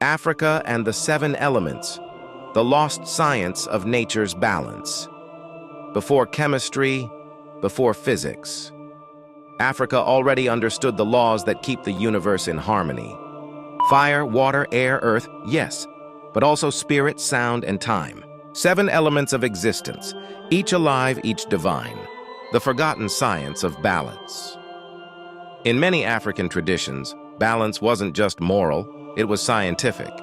Africa and the Seven Elements, the lost science of nature's balance. Before chemistry, before physics, Africa already understood the laws that keep the universe in harmony. Fire, water, air, earth, yes, but also spirit, sound, and time. Seven elements of existence, each alive, each divine. The forgotten science of balance. In many African traditions, balance wasn't just moral, it was scientific.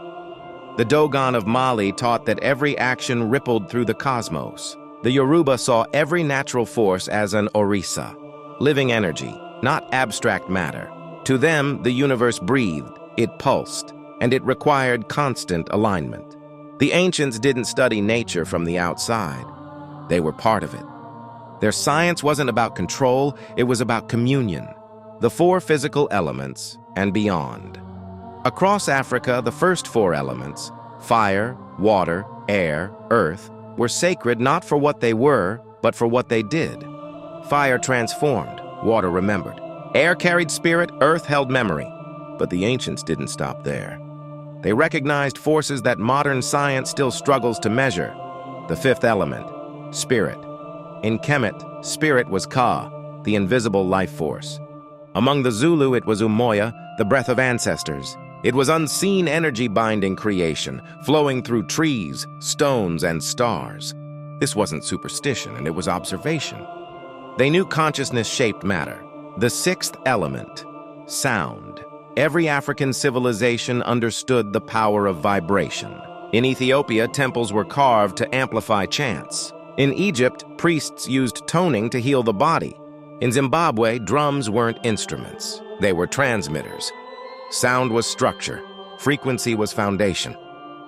The Dogon of Mali taught that every action rippled through the cosmos. The Yoruba saw every natural force as an orisa, living energy, not abstract matter. To them, the universe breathed, it pulsed, and it required constant alignment. The ancients didn't study nature from the outside. They were part of it. Their science wasn't about control, it was about communion. The four physical elements and beyond. Across Africa, the first four elements, fire, water, air, earth, were sacred not for what they were, but for what they did. Fire transformed, water remembered. Air carried spirit, earth held memory. But the ancients didn't stop there. They recognized forces that modern science still struggles to measure. The fifth element, spirit. In Kemet, spirit was Ka, the invisible life force. Among the Zulu, it was Umoya, the breath of ancestors. It was unseen energy binding creation, flowing through trees, stones, and stars. This wasn't superstition, and it was observation. They knew consciousness shaped matter. The sixth element, sound. Every African civilization understood the power of vibration. In Ethiopia, temples were carved to amplify chants. In Egypt, priests used toning to heal the body. In Zimbabwe, drums weren't instruments. They were transmitters. Sound was structure. Frequency was foundation.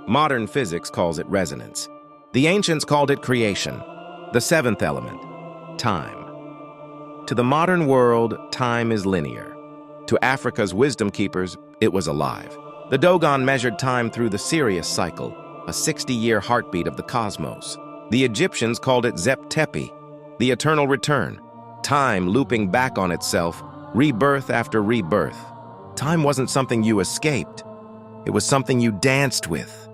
Modern physics calls it resonance. The ancients called it creation. The seventh element, time. To the modern world, time is linear. To Africa's wisdom keepers, it was alive. The Dogon measured time through the Sirius cycle, a 60-year heartbeat of the cosmos. The Egyptians called it Zep Tepi, the eternal return. Time looping back on itself, rebirth after rebirth. Time wasn't something you escaped. It was something you danced with.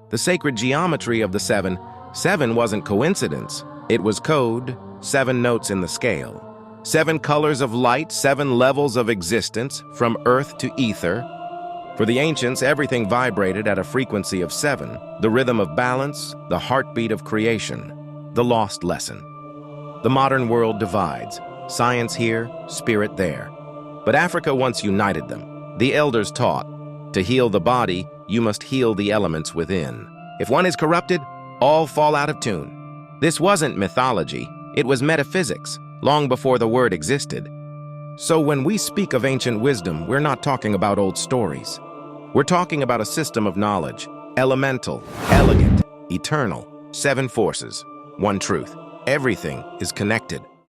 The sacred geometry of the seven wasn't coincidence. It was code, 7 notes in the scale. 7 colors of light, 7 levels of existence, from earth to ether. For the ancients, everything vibrated at a frequency of 7, the rhythm of balance, the heartbeat of creation, the lost lesson. The modern world divides, science here, spirit there. But Africa once united them. The elders taught, to heal the body, you must heal the elements within. If one is corrupted, all fall out of tune. This wasn't mythology, it was metaphysics, long before the word existed. So when we speak of ancient wisdom, we're not talking about old stories. We're talking about a system of knowledge, elemental, elegant, eternal, 7 forces, 1 truth. Everything is connected.